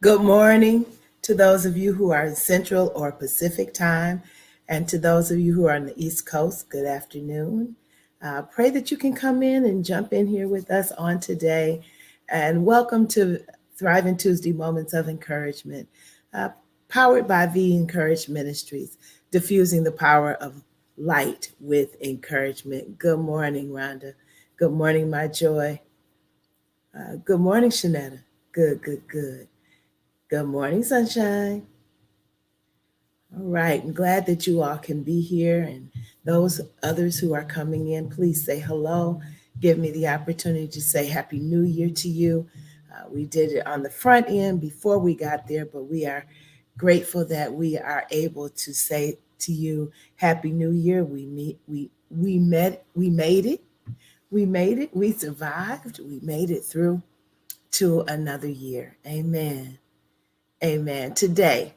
Good morning to those of you who are in Central or Pacific time, and to those of you who are on the East Coast, good afternoon. Pray that you can come in and jump in here with us on today. And welcome to Thriving Tuesday Moments of Encouragement, uh, powered by Veeencouraged Ministries, diffusing the power of light with encouragement. Good morning, Rhonda. Good morning, my joy. Good morning, Shanetta. Good, good, good. Good morning, sunshine. All right, I'm glad that you all can be here. And those others who are coming in, please say hello. Give me the opportunity to say Happy New Year to you. We did it on the front end before we got there, but we are grateful that we are able to say to you Happy New Year. We made it. We made it. We survived. We made it through to another year. Amen. Amen. Today,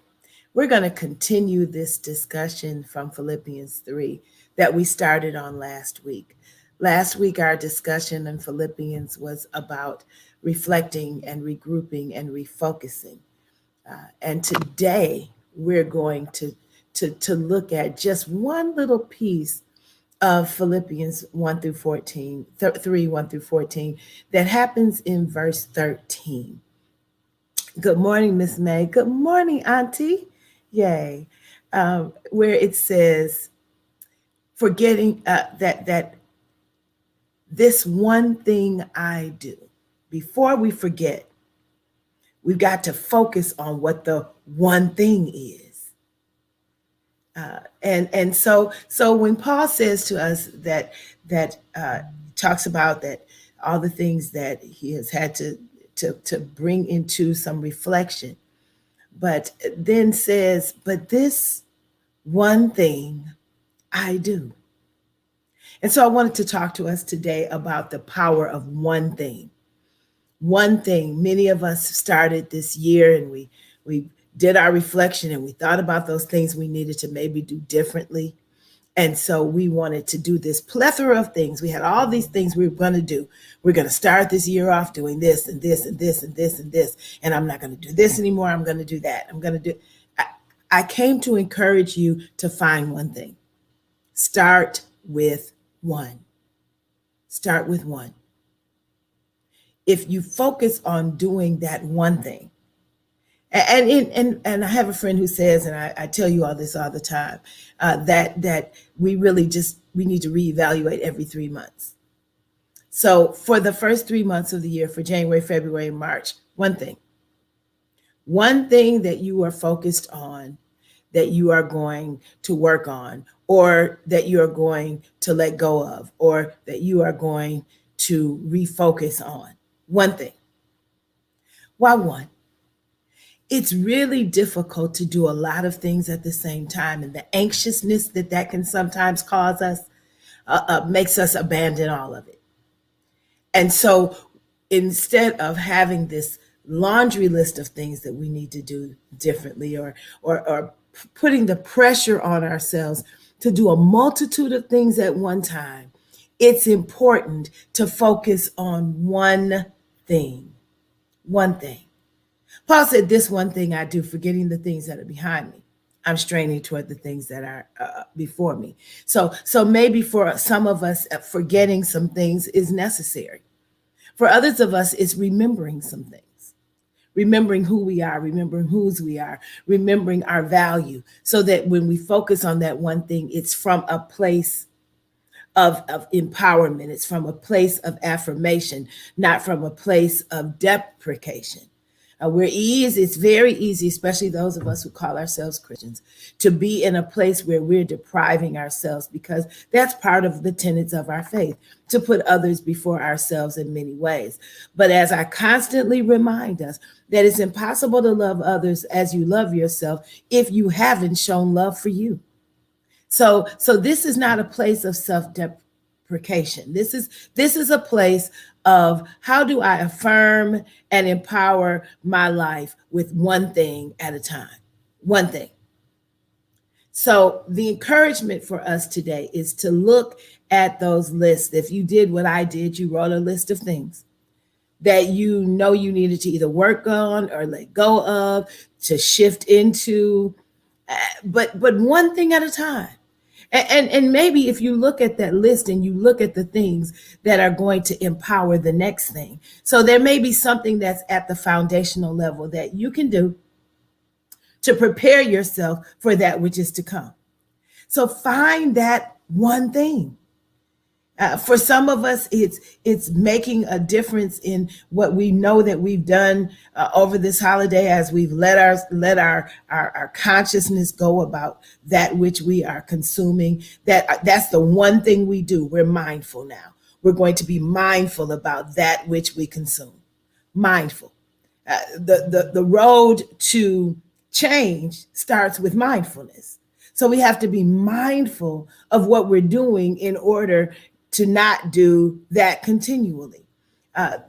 we're going to continue this discussion from Philippians 3 that we started on last week. Last week, our discussion in Philippians was about reflecting and regrouping and refocusing. And today, we're going to look at just one little piece of Philippians 1 through 14, 3, 1 through 14, that happens in verse 13. Good morning, Miss May. Good morning, Auntie. Yay. Where it says, forgetting that this one thing I do. Before we forget, we've got to focus on what the one thing is. And so when Paul says to us that talks about that all the things that he has had to bring into some reflection, but then says, but this one thing I do. And so I wanted to talk to us today about the power of one thing. One thing. Many of us started this year and we did our reflection and we thought about those things we needed to maybe do differently. And so we wanted to do this plethora of things. We had all these things we were going to do. We're going to start this year off doing this and this and this and this and this. And I'm not going to do this anymore. I'm going to do that. I'm going to do. I came to encourage you to find one thing. Start with one. Start with one. If you focus on doing that one thing, and I have a friend who says, and I tell you all this all the time, that we really we need to reevaluate every 3 months. So for the first 3 months of the year, for January, February, and March, one thing that you are focused on, that you are going to work on, or that you are going to let go of, or that you are going to refocus on. One thing. Why one? It's really difficult to do a lot of things at the same time, and the anxiousness that can sometimes cause us makes us abandon all of it. And so instead of having this laundry list of things that we need to do differently, or putting the pressure on ourselves to do a multitude of things at one time, it's important to focus on one thing. One thing. Paul said, this one thing I do, forgetting the things that are behind me. I'm straining toward the things that are before me. So maybe for some of us, forgetting some things is necessary. For others of us, it's remembering some things, remembering who we are, remembering whose we are, remembering our value, so that when we focus on that one thing, it's from a place of empowerment. It's from a place of affirmation, not from a place of deprecation. It's very easy, especially those of us who call ourselves Christians, to be in a place where we're depriving ourselves, because that's part of the tenets of our faith, to put others before ourselves in many ways. But as I constantly remind us, that it's impossible to love others as you love yourself if you haven't shown love for you. So this is not a place of self-deprecation. This is a place of, how do I affirm and empower my life with one thing at a time? One thing. So the encouragement for us today is to look at those lists. If you did what I did, you wrote a list of things. that you know you needed to either work on or let go of, to shift into, but one thing at a time. And maybe if you look at that list and you look at the things that are going to empower the next thing. So there may be something that's at the foundational level that you can do to prepare yourself for that which is to come. So find that one thing. For some of us, it's making a difference in what we know that we've done over this holiday, as we've let our consciousness go about that which we are consuming. That's the one thing we do. We're mindful now. We're going to be mindful about that which we consume. Mindful. The road to change starts with mindfulness. So we have to be mindful of what we're doing in order to not do that continually.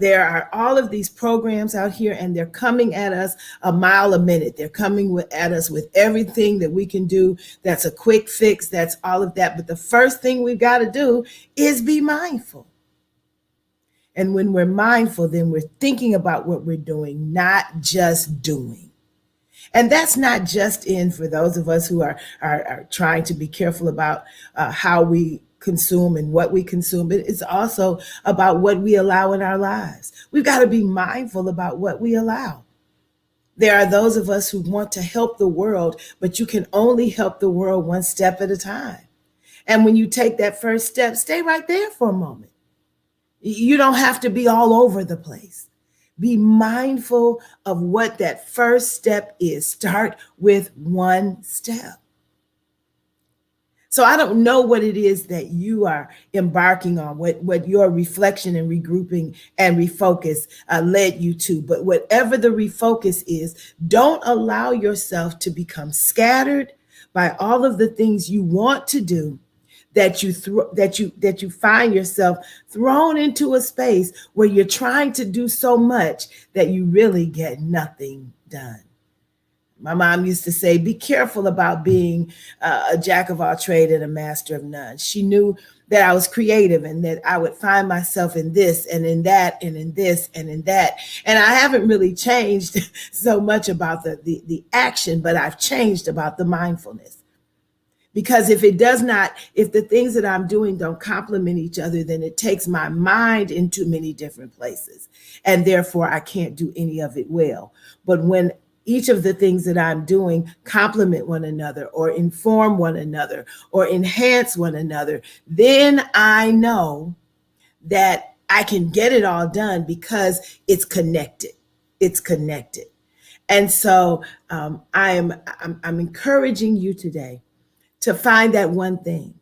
There are all of these programs out here, and they're coming at us a mile a minute. They're coming at us with everything that we can do. That's a quick fix. That's all of that. But the first thing we've got to do is be mindful. And when we're mindful, then we're thinking about what we're doing, not just doing. And that's not just for those of us who are trying to be careful about how we consume and what we consume, but it's also about what we allow in our lives. We've got to be mindful about what we allow. There are those of us who want to help the world, but you can only help the world one step at a time. And when you take that first step, stay right there for a moment. You don't have to be all over the place. Be mindful of what that first step is. Start with one step. So I don't know what it is that you are embarking on, what your reflection and regrouping and refocus led you to. But whatever the refocus is, don't allow yourself to become scattered by all of the things you want to do, that you find yourself thrown into a space where you're trying to do so much that you really get nothing done. My mom used to say, be careful about being a jack of all trade and a master of none. She knew that I was creative and that I would find myself in this and in that and in this and in that. And I haven't really changed so much about the action, but I've changed about the mindfulness. Because if the things that I'm doing don't complement each other, then it takes my mind into many different places. And therefore, I can't do any of it well. But when each of the things that I'm doing complement one another or inform one another or enhance one another, then I know that I can get it all done because it's connected. It's connected. And so I'm encouraging you today to find that one thing.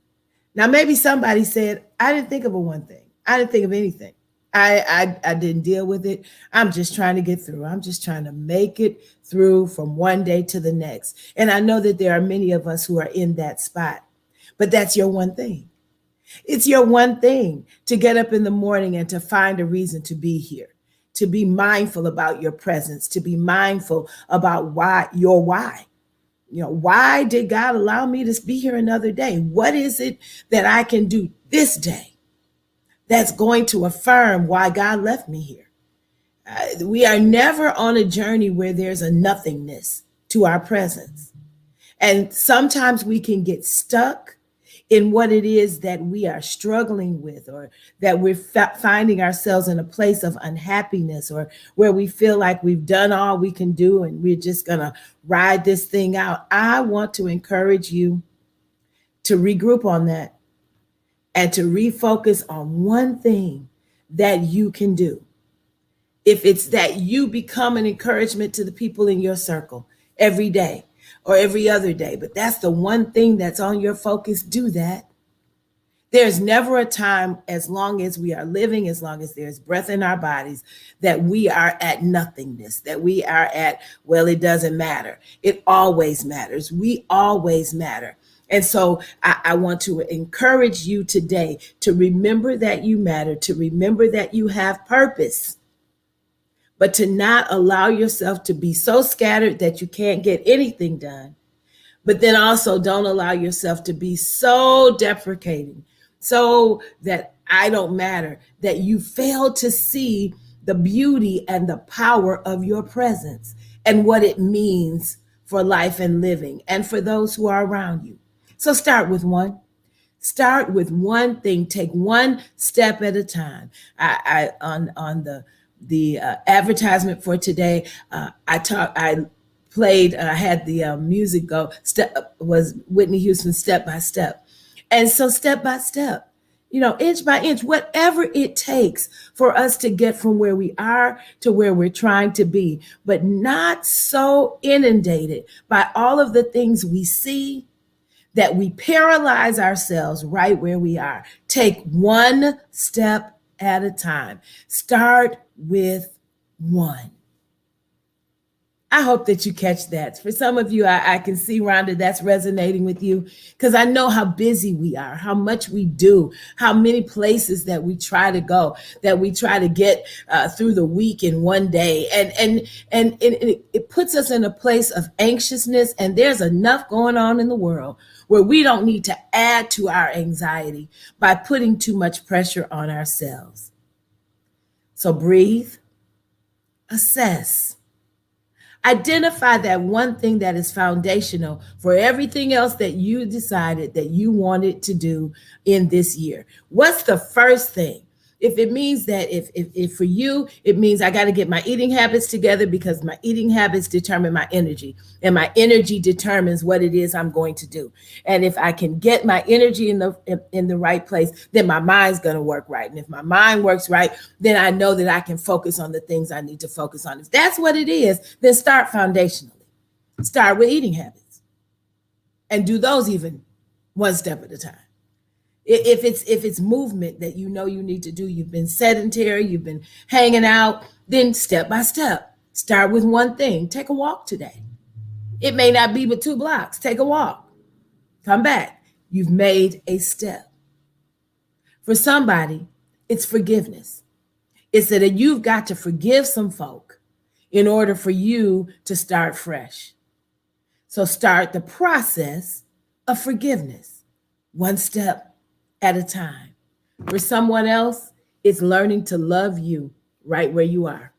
Now, maybe somebody said, I didn't think of a one thing. I didn't think of anything. I didn't deal with it. I'm just trying to get through. I'm just trying to make it through from one day to the next. And I know that there are many of us who are in that spot, but that's your one thing. It's your one thing to get up in the morning and to find a reason to be here, to be mindful about your presence, to be mindful about your why. You know, why did God allow me to be here another day? What is it that I can do this day that's going to affirm why God left me here? We are never on a journey where there's a nothingness to our presence. And sometimes we can get stuck in what it is that we are struggling with, or that we're finding ourselves in a place of unhappiness, or where we feel like we've done all we can do and we're just going to ride this thing out. I want to encourage you to regroup on that and to refocus on one thing that you can do. If it's that you become an encouragement to the people in your circle every day or every other day, but that's the one thing that's on your focus, do that. There's never a time, as long as we are living, as long as there's breath in our bodies, that we are at nothingness, that we are at, well, it doesn't matter. It always matters. We always matter. And so I want to encourage you today to remember that you matter, to remember that you have purpose, but to not allow yourself to be so scattered that you can't get anything done. But then also don't allow yourself to be so deprecating, so that I don't matter, that you fail to see the beauty and the power of your presence and what it means for life and living and for those who are around you. So start with one. Start with one thing. Take one step at a time. I on the advertisement for today. I played. I had the music go. Step was Whitney Houston, Step by Step, and so step by step, inch by inch, whatever it takes for us to get from where we are to where we're trying to be, but not so inundated by all of the things we see that we paralyze ourselves right where we are. Take one step at a time. Start with one. I hope that you catch that. For some of you, I can see, Rhonda, that's resonating with you because I know how busy we are, how much we do, how many places that we try to go, that we try to get through the week in one day. And it puts us in a place of anxiousness, and there's enough going on in the world where we don't need to add to our anxiety by putting too much pressure on ourselves. So breathe, assess. Identify that one thing that is foundational for everything else that you decided that you wanted to do in this year. What's the first thing? If it means that if for you, it means I got to get my eating habits together because my eating habits determine my energy, and my energy determines what it is I'm going to do. And if I can get my energy in the right place, then my mind's going to work right. And if my mind works right, then I know that I can focus on the things I need to focus on. If that's what it is, then start foundationally. Start with eating habits and do those even one step at a time. If it's movement that you need to do, you've been sedentary, you've been hanging out, then step by step, start with one thing. Take a walk today. It may not be but 2 blocks. Take a walk. Come back. You've made a step. For somebody, it's forgiveness. It's that you've got to forgive some folk in order for you to start fresh. So start the process of forgiveness, one step at a time. For someone else, it's learning to love you right where you are.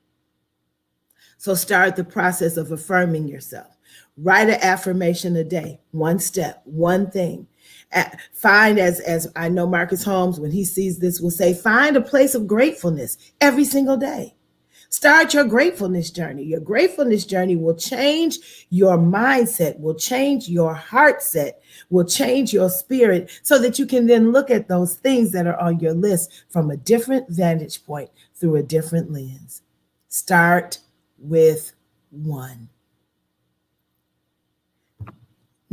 So start the process of affirming yourself. Write an affirmation a day, one step, one thing. Find, as I know Marcus Holmes, when he sees this, will say, find a place of gratefulness every single day. Start your gratefulness journey. Your gratefulness journey will change your mindset, will change your heart set, will change your spirit so that you can then look at those things that are on your list from a different vantage point through a different lens. Start with one.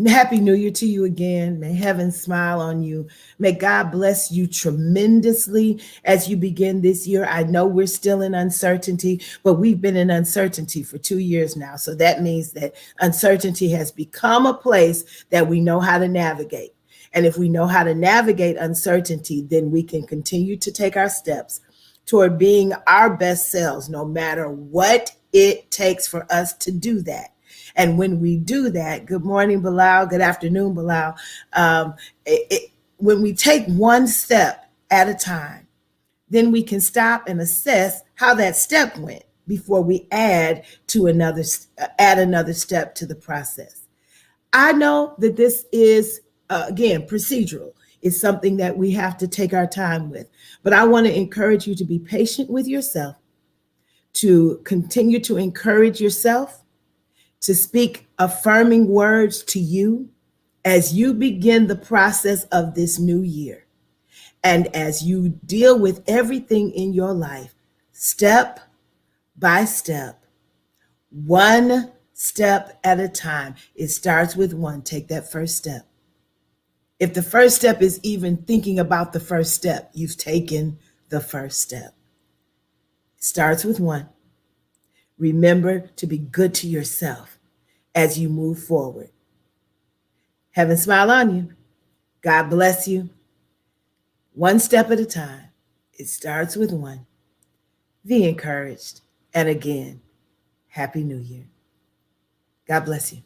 Happy New Year to you again. May heaven smile on you. May God bless you tremendously as you begin this year. I know we're still in uncertainty, but we've been in uncertainty for 2 years now. So that means that uncertainty has become a place that we know how to navigate. And if we know how to navigate uncertainty, then we can continue to take our steps toward being our best selves, no matter what it takes for us to do that. And when we do that, good morning, Bilal. Good afternoon, Bilal. When we take one step at a time, then we can stop and assess how that step went before we add another step to the process. I know that this is, again, procedural. It's something that we have to take our time with. But I want to encourage you to be patient with yourself, to continue to encourage yourself, to speak affirming words to you as you begin the process of this new year. And as you deal with everything in your life, step by step, one step at a time. It starts with one. Take that first step. If the first step is even thinking about the first step, you've taken the first step. It starts with one. Remember to be good to yourself as you move forward. Heaven smile on you. God bless you. One step at a time. It starts with one. Be encouraged. And again, Happy New Year. God bless you.